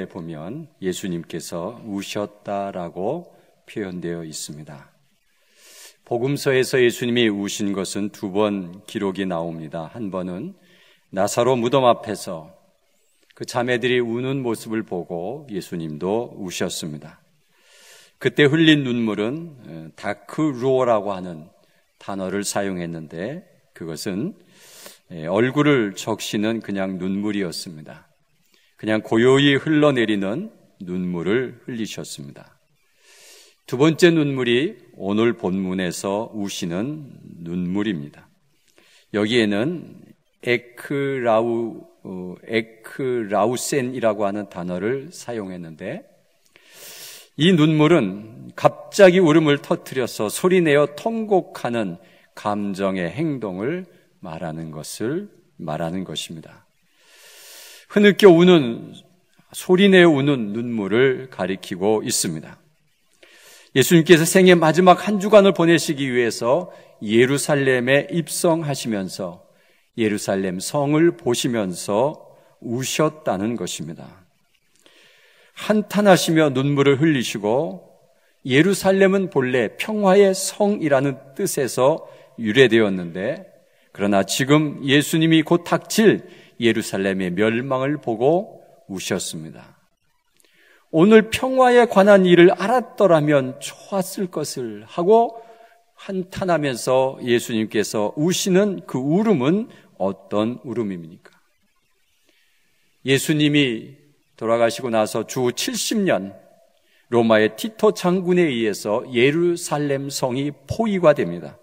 본문에 보면 예수님께서 우셨다라고 표현되어 있습니다. 복음서에서 예수님이 우신 것은 2번 기록이 나옵니다. 한 번은 나사로 무덤 앞에서 그 자매들이 우는 모습을 보고 예수님도 우셨습니다. 그때 흘린 눈물은 다크루어라고 하는 단어를 사용했는데 그것은 얼굴을 적시는 그냥 눈물이었습니다. 그냥 고요히 흘러내리는 눈물을 흘리셨습니다. 2번째 눈물이 오늘 본문에서 우시는 눈물입니다. 여기에는 에크라우센이라고 하는 단어를 사용했는데 이 눈물은 갑자기 울음을 터뜨려서 소리내어 통곡하는 감정의 행동을 말하는 것입니다. 흐느껴 우는, 소리내어 우는 눈물을 가리키고 있습니다. 예수님께서 생애 마지막 한 주간을 보내시기 위해서 예루살렘에 입성하시면서 예루살렘 성을 보시면서 우셨다는 것입니다. 한탄하시며 눈물을 흘리시고 예루살렘은 본래 평화의 성이라는 뜻에서 유래되었는데 그러나 지금 예수님이 곧 닥칠 예루살렘의 멸망을 보고 우셨습니다. 오늘 평화에 관한 일을 알았더라면 좋았을 것을 하고 한탄하면서 예수님께서 우시는 그 울음은 어떤 울음입니까? 예수님이 돌아가시고 나서 주 70년 로마의 티토 장군에 의해서 예루살렘 성이 포위가 됩니다.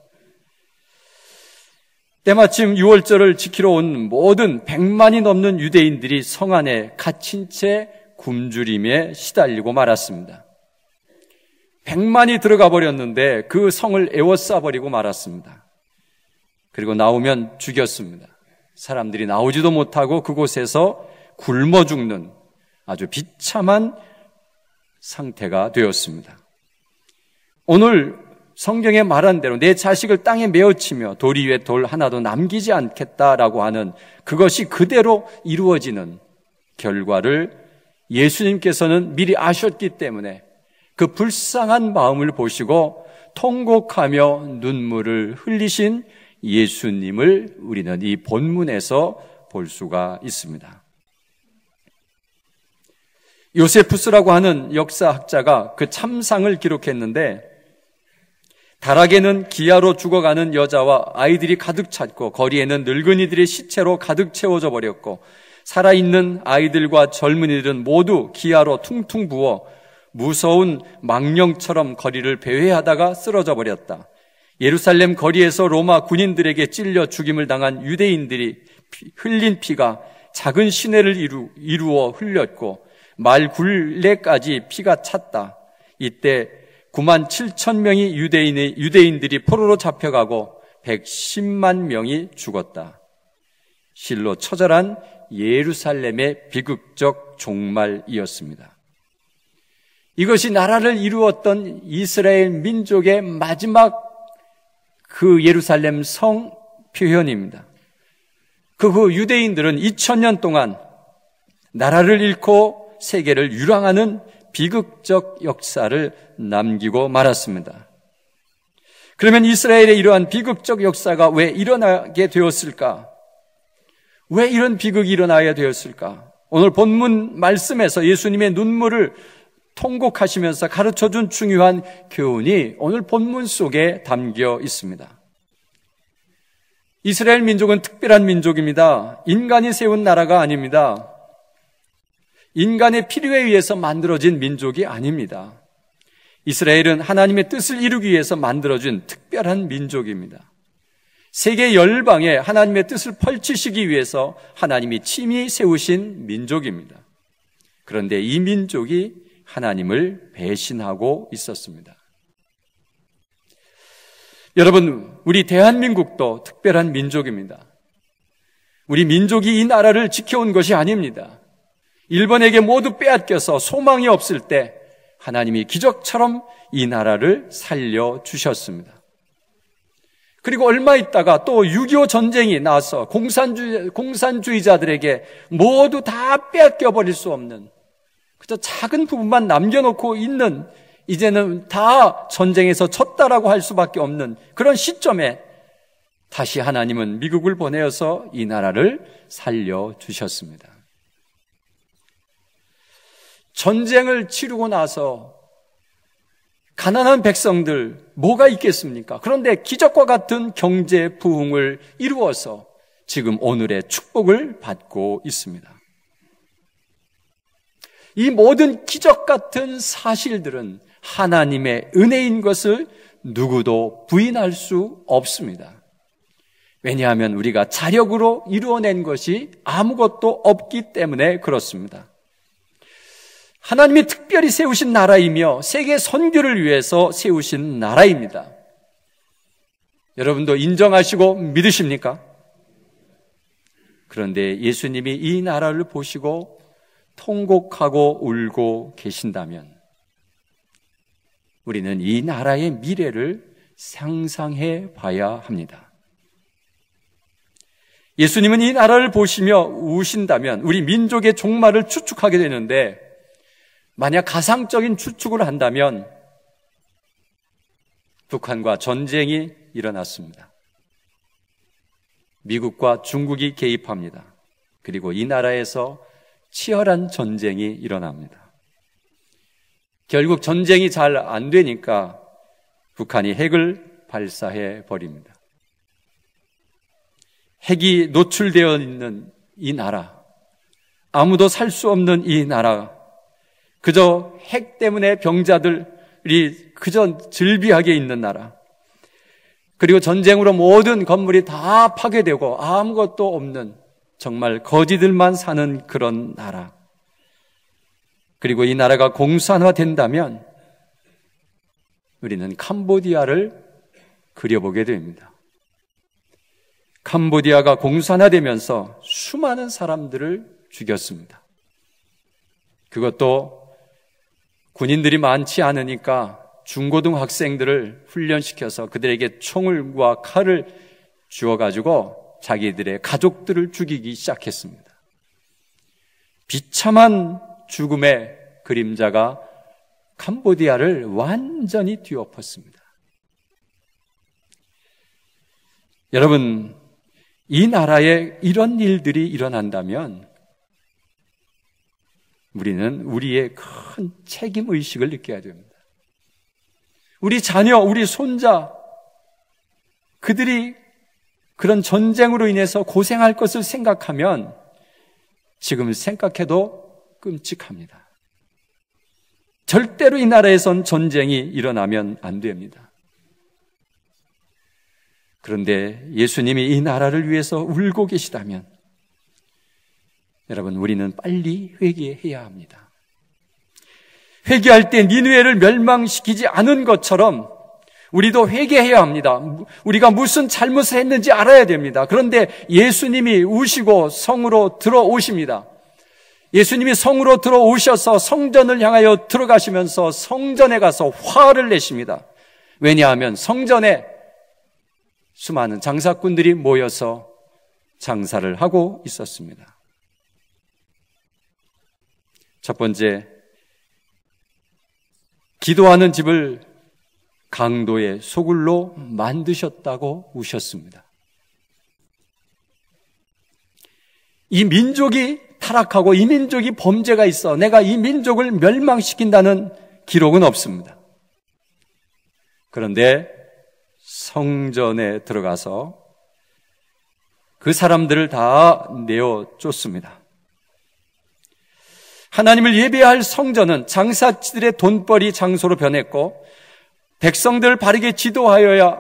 때마침 유월절을 지키러 온 모든 100만이 넘는 유대인들이 성 안에 갇힌 채 굶주림에 시달리고 말았습니다. 100만이 들어가 버렸는데 그 성을 에워싸버리고 말았습니다. 그리고 나오면 죽였습니다. 사람들이 나오지도 못하고 그곳에서 굶어 죽는 아주 비참한 상태가 되었습니다. 오늘 성경에 말한 대로 내 자식을 땅에 메어치며 돌 위에 돌 하나도 남기지 않겠다라고 하는 그것이 그대로 이루어지는 결과를 예수님께서는 미리 아셨기 때문에 그 불쌍한 마음을 보시고 통곡하며 눈물을 흘리신 예수님을 우리는 이 본문에서 볼 수가 있습니다. 요세푸스라고 하는 역사학자가 그 참상을 기록했는데 다락에는 기아로 죽어가는 여자와 아이들이 가득 찼고 거리에는 늙은이들의 시체로 가득 채워져 버렸고 살아있는 아이들과 젊은이들은 모두 기아로 퉁퉁 부어 무서운 망령처럼 거리를 배회하다가 쓰러져 버렸다. 예루살렘 거리에서 로마 군인들에게 찔려 죽임을 당한 유대인들이 흘린 피가 작은 시내를 이루어 흘렸고 말 굴레까지 피가 찼다. 이때 9만 7천 명의 유대인들이 포로로 잡혀가고 110만 명이 죽었다. 실로 처절한 예루살렘의 비극적 종말이었습니다. 이것이 나라를 이루었던 이스라엘 민족의 마지막 그 예루살렘 성 표현입니다. 그 후 유대인들은 2000년 동안 나라를 잃고 세계를 유랑하는 비극적 역사를 남기고 말았습니다. 그러면 이스라엘의 이러한 비극적 역사가 왜 일어나게 되었을까? 왜 이런 비극이 일어나야 되었을까? 오늘 본문 말씀에서 예수님의 눈물을 통곡하시면서 가르쳐준 중요한 교훈이 오늘 본문 속에 담겨 있습니다. 이스라엘 민족은 특별한 민족입니다. 인간이 세운 나라가 아닙니다. 인간의 필요에 의해서 만들어진 민족이 아닙니다. 이스라엘은 하나님의 뜻을 이루기 위해서 만들어진 특별한 민족입니다. 세계 열방에 하나님의 뜻을 펼치시기 위해서 하나님이 친히 세우신 민족입니다. 그런데 이 민족이 하나님을 배신하고 있었습니다. 여러분, 우리 대한민국도 특별한 민족입니다. 우리 민족이 이 나라를 지켜온 것이 아닙니다. 일본에게 모두 빼앗겨서 소망이 없을 때 하나님이 기적처럼 이 나라를 살려주셨습니다. 그리고 얼마 있다가 또 6.25 전쟁이 나서 공산주의자들에게 모두 다 빼앗겨 버릴 수 없는 그저 작은 부분만 남겨놓고 있는, 이제는 다 전쟁에서 졌다라고 할 수밖에 없는 그런 시점에 다시 하나님은 미국을 보내어서 이 나라를 살려주셨습니다. 전쟁을 치르고 나서 가난한 백성들 뭐가 있겠습니까? 그런데 기적과 같은 경제 부흥을 이루어서 지금 오늘의 축복을 받고 있습니다. 이 모든 기적 같은 사실들은 하나님의 은혜인 것을 누구도 부인할 수 없습니다. 왜냐하면 우리가 자력으로 이루어낸 것이 아무것도 없기 때문에 그렇습니다. 하나님이 특별히 세우신 나라이며 세계 선교를 위해서 세우신 나라입니다. 여러분도 인정하시고 믿으십니까? 그런데 예수님이 이 나라를 보시고 통곡하고 울고 계신다면 우리는 이 나라의 미래를 상상해 봐야 합니다. 예수님은 이 나라를 보시며 우신다면 우리 민족의 종말을 추측하게 되는데, 만약 가상적인 추측을 한다면 북한과 전쟁이 일어났습니다. 미국과 중국이 개입합니다. 그리고 이 나라에서 치열한 전쟁이 일어납니다. 결국 전쟁이 잘 안 되니까 북한이 핵을 발사해 버립니다. 핵이 노출되어 있는 이 나라, 아무도 살 수 없는 이 나라, 그저 핵 때문에 병자들이 그저 즐비하게 있는 나라, 그리고 전쟁으로 모든 건물이 다 파괴되고 아무것도 없는 정말 거지들만 사는 그런 나라, 그리고 이 나라가 공산화된다면 우리는 캄보디아를 그려보게 됩니다. 캄보디아가 공산화되면서 수많은 사람들을 죽였습니다. 그것도 군인들이 많지 않으니까 중고등학생들을 훈련시켜서 그들에게 총과 칼을 주어가지고 자기들의 가족들을 죽이기 시작했습니다. 비참한 죽음의 그림자가 캄보디아를 완전히 뒤엎었습니다. 여러분, 이 나라에 이런 일들이 일어난다면 우리는 우리의 큰 책임의식을 느껴야 됩니다. 우리 자녀, 우리 손자, 그들이 그런 전쟁으로 인해서 고생할 것을 생각하면 지금 생각해도 끔찍합니다. 절대로 이 나라에선 전쟁이 일어나면 안 됩니다. 그런데 예수님이 이 나라를 위해서 울고 계시다면 여러분, 우리는 빨리 회개해야 합니다. 회개할 때 니느웨를 멸망시키지 않은 것처럼 우리도 회개해야 합니다. 우리가 무슨 잘못을 했는지 알아야 됩니다. 그런데 예수님이 우시고 성으로 들어오십니다. 예수님이 성으로 들어오셔서 성전을 향하여 들어가시면서 성전에 가서 화를 내십니다. 왜냐하면 성전에 수많은 장사꾼들이 모여서 장사를 하고 있었습니다. 첫 번째, 기도하는 집을 강도의 소굴로 만드셨다고 우셨습니다. 이 민족이 타락하고 이 민족이 범죄가 있어 내가 이 민족을 멸망시킨다는 기록은 없습니다. 그런데 성전에 들어가서 그 사람들을 다 내어 쫓습니다. 하나님을 예배할 성전은 장사치들의 돈벌이 장소로 변했고, 백성들을 바르게 지도하여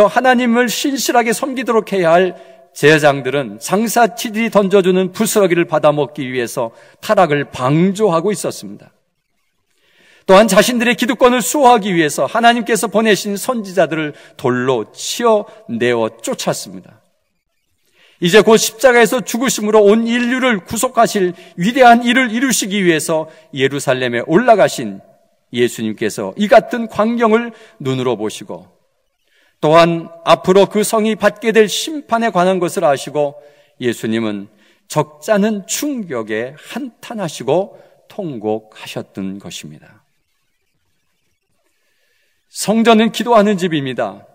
하나님을 신실하게 섬기도록 해야 할 제사장들은 장사치들이 던져주는 부스러기를 받아먹기 위해서 타락을 방조하고 있었습니다. 또한 자신들의 기득권을 수호하기 위해서 하나님께서 보내신 선지자들을 돌로 치어내어 쫓았습니다. 이제 곧 십자가에서 죽으심으로 온 인류를 구속하실 위대한 일을 이루시기 위해서 예루살렘에 올라가신 예수님께서 이 같은 광경을 눈으로 보시고, 또한 앞으로 그 성이 받게 될 심판에 관한 것을 아시고 예수님은 적잖은 충격에 한탄하시고 통곡하셨던 것입니다. 성전은 기도하는 집입니다.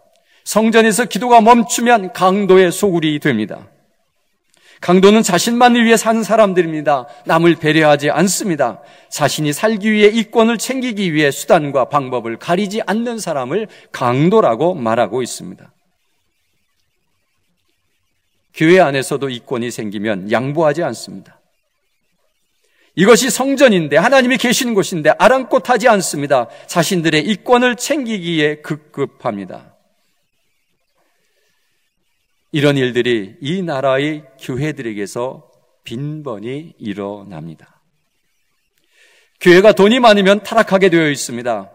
성전에서 기도가 멈추면 강도의 소굴이 됩니다. 강도는 자신만을 위해 사는 사람들입니다. 남을 배려하지 않습니다. 자신이 살기 위해 이권을 챙기기 위해 수단과 방법을 가리지 않는 사람을 강도라고 말하고 있습니다. 교회 안에서도 이권이 생기면 양보하지 않습니다. 이것이 성전인데, 하나님이 계신 곳인데 아랑곳하지 않습니다. 자신들의 이권을 챙기기에 급급합니다. 이런 일들이 이 나라의 교회들에게서 빈번히 일어납니다. 교회가 돈이 많으면 타락하게 되어 있습니다.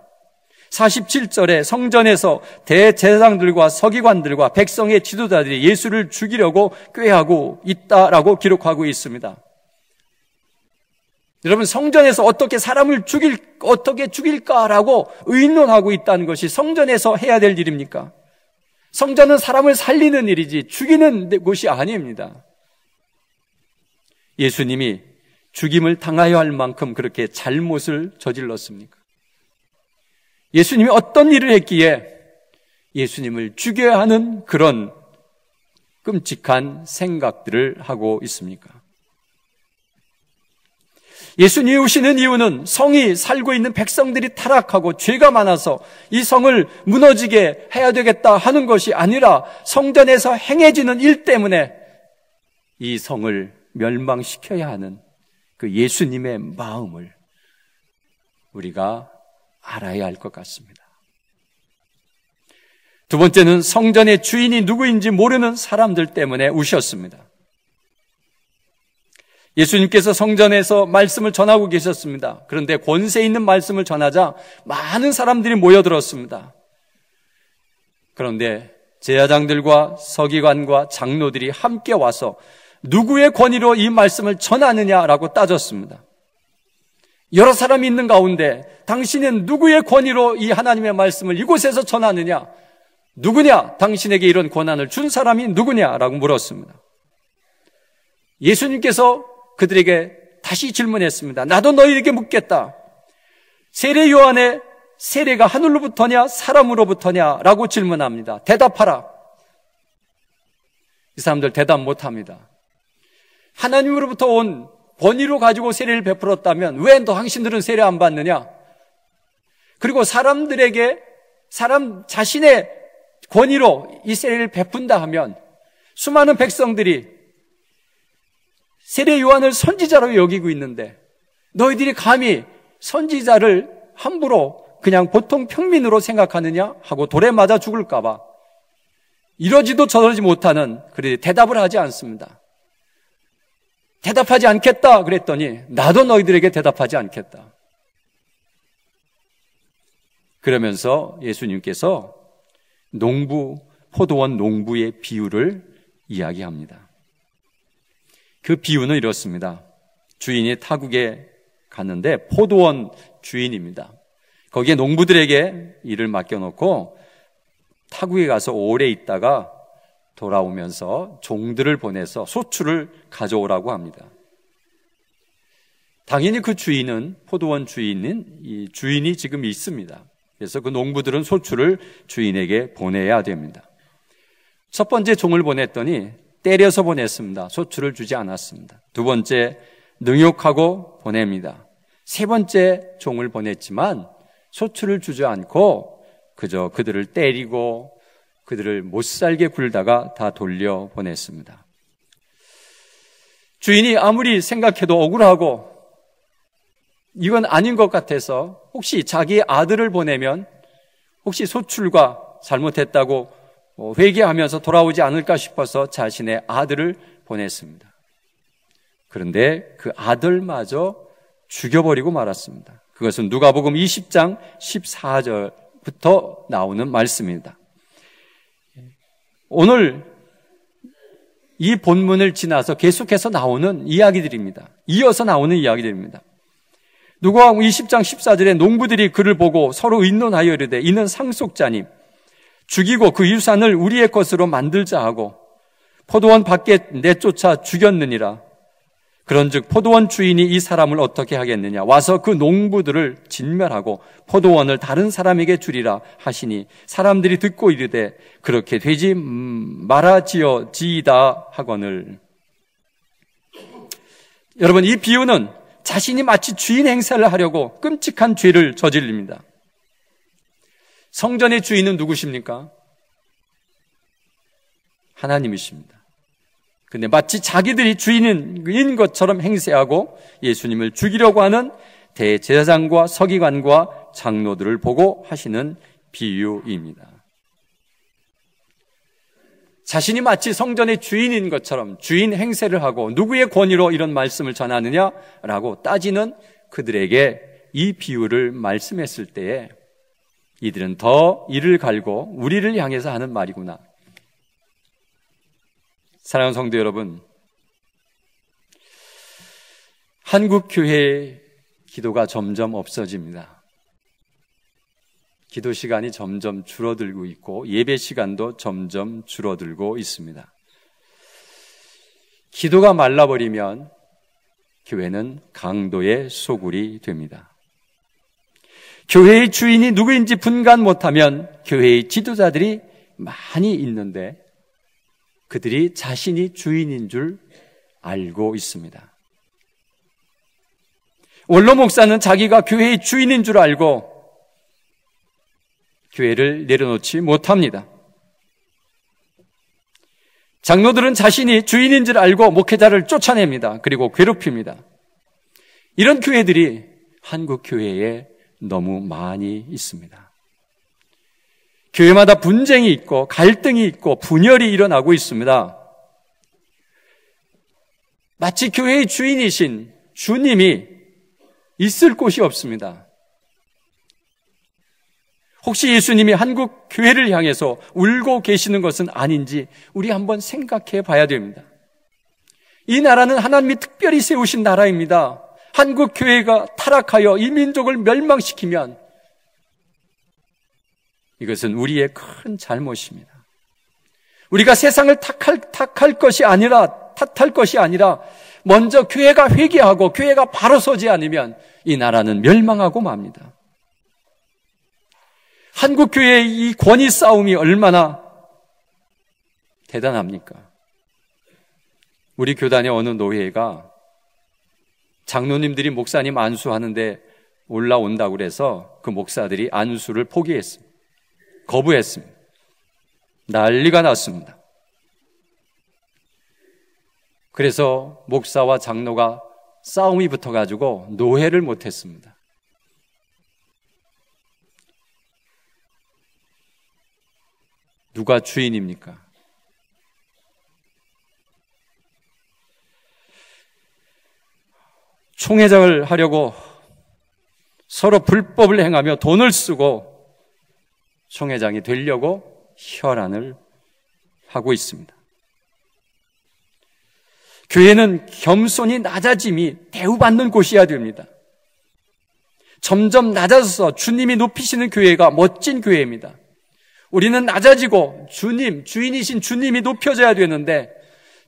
47절에 성전에서 대제사장들과 서기관들과 백성의 지도자들이 예수를 죽이려고 꾀하고 있다라고 기록하고 있습니다. 여러분, 성전에서 어떻게 사람을 어떻게 죽일까라고 의논하고 있다는 것이 성전에서 해야 될 일입니까? 성전은 사람을 살리는 일이지 죽이는 곳이 아닙니다. 예수님이 죽임을 당하여 할 만큼 그렇게 잘못을 저질렀습니까? 예수님이 어떤 일을 했기에 예수님을 죽여야 하는 그런 끔찍한 생각들을 하고 있습니까? 예수님이 오시는 이유는 성이 살고 있는 백성들이 타락하고 죄가 많아서 이 성을 무너지게 해야 되겠다 하는 것이 아니라 성전에서 행해지는 일 때문에 이 성을 멸망시켜야 하는 그 예수님의 마음을 우리가 알아야 할 것 같습니다. 두 번째는 성전의 주인이 누구인지 모르는 사람들 때문에 우셨습니다. 예수님께서 성전에서 말씀을 전하고 계셨습니다. 그런데 권세 있는 말씀을 전하자 많은 사람들이 모여들었습니다. 그런데 제사장들과 서기관과 장로들이 함께 와서 누구의 권위로 이 말씀을 전하느냐라고 따졌습니다. 여러 사람이 있는 가운데 당신은 누구의 권위로 이 하나님의 말씀을 이곳에서 전하느냐? 누구냐? 당신에게 이런 권한을 준 사람이 누구냐라고 물었습니다. 예수님께서 그들에게 다시 질문했습니다. 나도 너희에게 묻겠다. 세례 요한의 세례가 하늘로부터냐 사람으로부터냐 라고 질문합니다. 대답하라. 이 사람들 대답 못합니다. 하나님으로부터 온 권위로 가지고 세례를 베풀었다면 왜 당신들은 세례 안 받느냐? 그리고 사람 자신의 권위로 이 세례를 베푼다 하면 수많은 백성들이 세례 요한을 선지자로 여기고 있는데 너희들이 감히 선지자를 함부로 그냥 보통 평민으로 생각하느냐 하고 돌에 맞아 죽을까 봐 이러지도 저러지 못하는 그들이 대답을 하지 않습니다. 대답하지 않겠다 그랬더니 나도 너희들에게 대답하지 않겠다. 그러면서 예수님께서 포도원 농부의 비유를 이야기합니다. 그 비유는 이렇습니다. 주인이 타국에 갔는데 포도원 주인입니다. 거기에 농부들에게 일을 맡겨놓고 타국에 가서 오래 있다가 돌아오면서 종들을 보내서 소출을 가져오라고 합니다. 당연히 그 주인은, 포도원 주인은 이 주인이 지금 있습니다. 그래서 그 농부들은 소출을 주인에게 보내야 됩니다. 첫 번째 종을 보냈더니 때려서 보냈습니다. 소출을 주지 않았습니다. 두 번째 능욕하고 보냅니다. 세 번째 종을 보냈지만 소출을 주지 않고 그저 그들을 때리고 그들을 못살게 굴다가 다 돌려보냈습니다. 주인이 아무리 생각해도 억울하고 이건 아닌 것 같아서 혹시 자기의 아들을 보내면 혹시 소출과 잘못했다고 회개하면서 돌아오지 않을까 싶어서 자신의 아들을 보냈습니다. 그런데 그 아들마저 죽여버리고 말았습니다. 그것은 누가복음 20장 14절부터 나오는 말씀입니다. 오늘 이 본문을 지나서 계속해서 나오는 이야기들입니다. 이어서 나오는 이야기들입니다. 누가복음 20장 14절에 농부들이 그를 보고 서로 의논하여 이르되 이는 상속자니 죽이고 그 유산을 우리의 것으로 만들자 하고 포도원 밖에 내쫓아 죽였느니라. 그런즉 포도원 주인이 이 사람을 어떻게 하겠느냐? 와서 그 농부들을 진멸하고 포도원을 다른 사람에게 주리라 하시니 사람들이 듣고 이르되 그렇게 되지 말아지어지이다 하거늘. 여러분, 이 비유는 자신이 마치 주인 행세를 하려고 끔찍한 죄를 저질립니다. 성전의 주인은 누구십니까? 하나님이십니다. 근데 마치 자기들이 주인인 것처럼 행세하고 예수님을 죽이려고 하는 대제사장과 서기관과 장로들을 보고 하시는 비유입니다. 자신이 마치 성전의 주인인 것처럼 주인 행세를 하고 누구의 권위로 이런 말씀을 전하느냐라고 따지는 그들에게 이 비유를 말씀했을 때에 이들은 더 이를 갈고 우리를 향해서 하는 말이구나. 사랑하는 성도 여러분, 한국 교회의 기도가 점점 없어집니다. 기도 시간이 점점 줄어들고 있고 예배 시간도 점점 줄어들고 있습니다. 기도가 말라버리면 교회는 강도의 소굴이 됩니다. 교회의 주인이 누구인지 분간 못하면 교회의 지도자들이 많이 있는데 그들이 자신이 주인인 줄 알고 있습니다. 원로 목사는 자기가 교회의 주인인 줄 알고 교회를 내려놓지 못합니다. 장로들은 자신이 주인인 줄 알고 목회자를 쫓아냅니다. 그리고 괴롭힙니다. 이런 교회들이 한국 교회에 너무 많이 있습니다. 교회마다 분쟁이 있고 갈등이 있고 분열이 일어나고 있습니다. 마치 교회의 주인이신 주님이 있을 곳이 없습니다. 혹시 예수님이 한국 교회를 향해서 울고 계시는 것은 아닌지 우리 한번 생각해 봐야 됩니다. 이 나라는 하나님이 특별히 세우신 나라입니다. 한국 교회가 타락하여 이 민족을 멸망시키면 이것은 우리의 큰 잘못입니다. 우리가 세상을 탓할 것이 아니라 먼저 교회가 회개하고 교회가 바로 서지 않으면 이 나라는 멸망하고 맙니다. 한국 교회의 이 권위 싸움이 얼마나 대단합니까? 우리 교단의 어느 노회가 장로님들이 목사님 안수하는데 올라온다고 그래서 그 목사들이 안수를 포기했습니다. 거부했습니다. 난리가 났습니다. 그래서 목사와 장로가 싸움이 붙어가지고 노회를 못했습니다. 누가 주인입니까? 총회장을 하려고 서로 불법을 행하며 돈을 쓰고 총회장이 되려고 혈안을 하고 있습니다. 교회는 겸손히 낮아짐이 대우받는 곳이어야 됩니다. 점점 낮아져서 주님이 높이시는 교회가 멋진 교회입니다. 우리는 낮아지고 주인이신 주님이 높여져야 되는데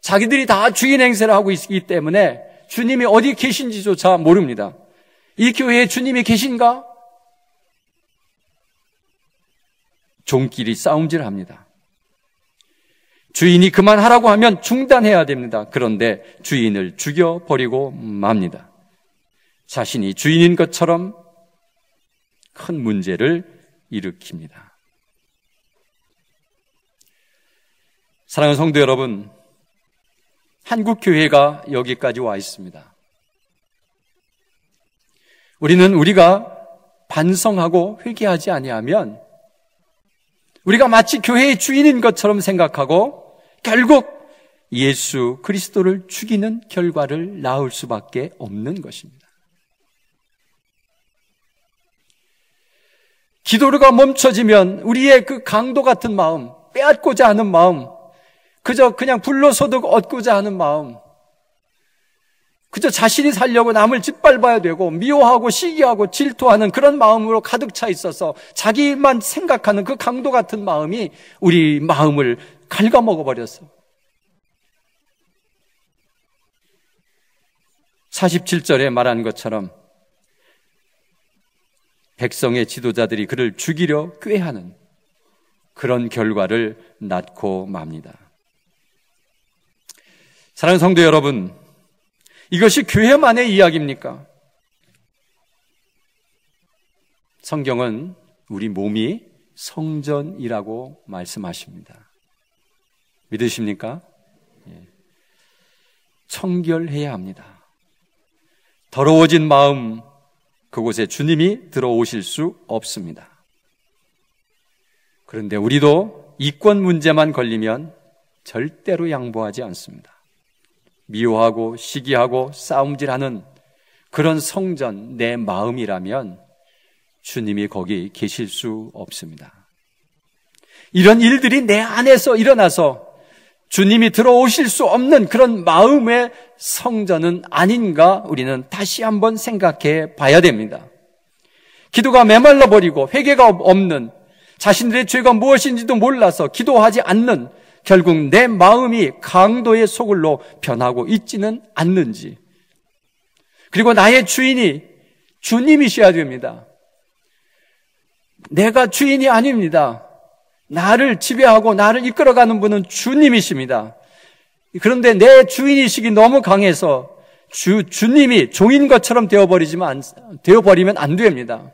자기들이 다 주인 행세를 하고 있기 때문에 주님이 어디 계신지조차 모릅니다. 이 교회에 주님이 계신가? 종끼리 싸움질합니다. 주인이 그만하라고 하면 중단해야 됩니다. 그런데 주인을 죽여버리고 맙니다. 자신이 주인인 것처럼 큰 문제를 일으킵니다. 사랑하는 성도 여러분, 한국 교회가 여기까지 와 있습니다. 우리가 반성하고 회개하지 아니하면 우리가 마치 교회의 주인인 것처럼 생각하고 결국 예수 그리스도를 죽이는 결과를 낳을 수밖에 없는 것입니다. 기도가 멈춰지면 우리의 그 강도 같은 마음, 빼앗고자 하는 마음, 그냥 불로소득 얻고자 하는 마음, 그저 자신이 살려고 남을 짓밟아야 되고 미워하고 시기하고 질투하는 그런 마음으로 가득 차 있어서 자기만 생각하는 그 강도 같은 마음이 우리 마음을 갉아먹어 버렸어. 47절에 말한 것처럼 백성의 지도자들이 그를 죽이려 꾀하는 그런 결과를 낳고 맙니다. 사랑하는 성도 여러분, 이것이 교회만의 이야기입니까? 성경은 우리 몸이 성전이라고 말씀하십니다. 믿으십니까? 청결해야 합니다. 더러워진 마음, 그곳에 주님이 들어오실 수 없습니다. 그런데 우리도 이권 문제만 걸리면 절대로 양보하지 않습니다. 미워하고 시기하고 싸움질하는 그런 성전, 내 마음이라면 주님이 거기 계실 수 없습니다. 이런 일들이 내 안에서 일어나서 주님이 들어오실 수 없는 그런 마음의 성전은 아닌가 우리는 다시 한번 생각해 봐야 됩니다. 기도가 메말라 버리고 회개가 없는, 자신들의 죄가 무엇인지도 몰라서 기도하지 않는, 결국 내 마음이 강도의 소굴로 변하고 있지는 않는지, 그리고 나의 주인이 주님이셔야 됩니다. 내가 주인이 아닙니다. 나를 지배하고 나를 이끌어가는 분은 주님이십니다. 그런데 내 주인의식이 너무 강해서 주님이 종인 것처럼 되어버리면 안 됩니다.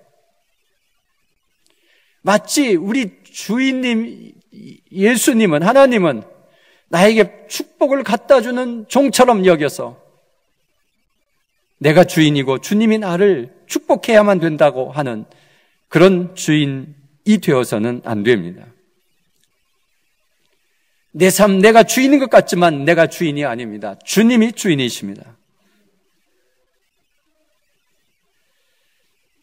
마치 우리 주인님 예수님은, 하나님은 나에게 축복을 갖다 주는 종처럼 여겨서 내가 주인이고 주님이 나를 축복해야만 된다고 하는 그런 주인이 되어서는 안 됩니다. 내 삶, 내가 주인인 것 같지만 내가 주인이 아닙니다. 주님이 주인이십니다.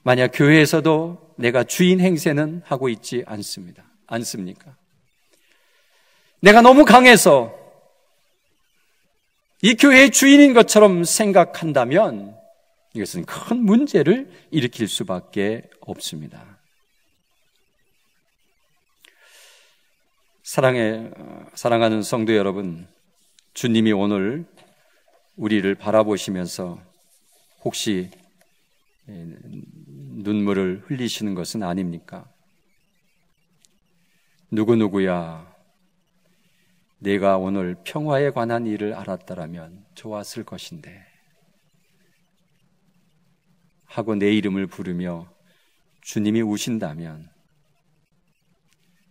만약 교회에서도 내가 주인 행세는 하고 있지 않습니까? 내가 너무 강해서 이 교회의 주인인 것처럼 생각한다면 이것은 큰 문제를 일으킬 수밖에 없습니다. 사랑하는 성도 여러분, 주님이 오늘 우리를 바라보시면서 혹시 눈물을 흘리시는 것은 아닙니까? 누구누구야, 내가 오늘 평화에 관한 일을 알았더라면 좋았을 것인데 하고 내 이름을 부르며 주님이 우신다면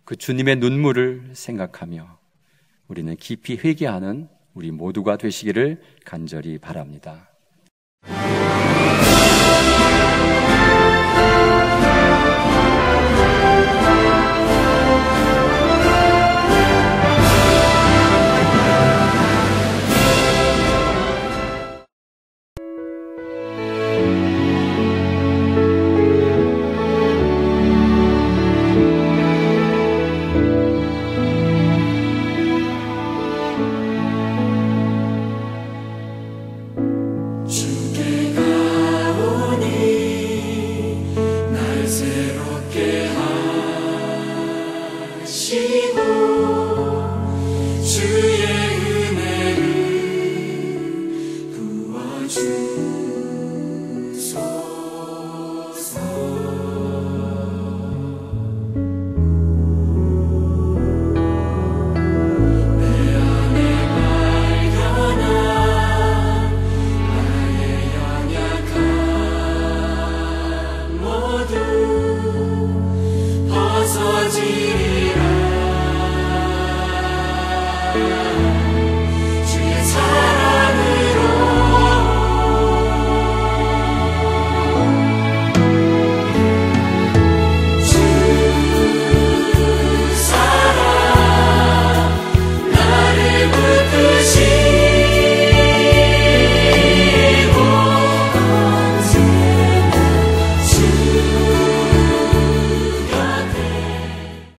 그 주님의 눈물을 생각하며 우리는 깊이 회개하는 우리 모두가 되시기를 간절히 바랍니다. 벗어지리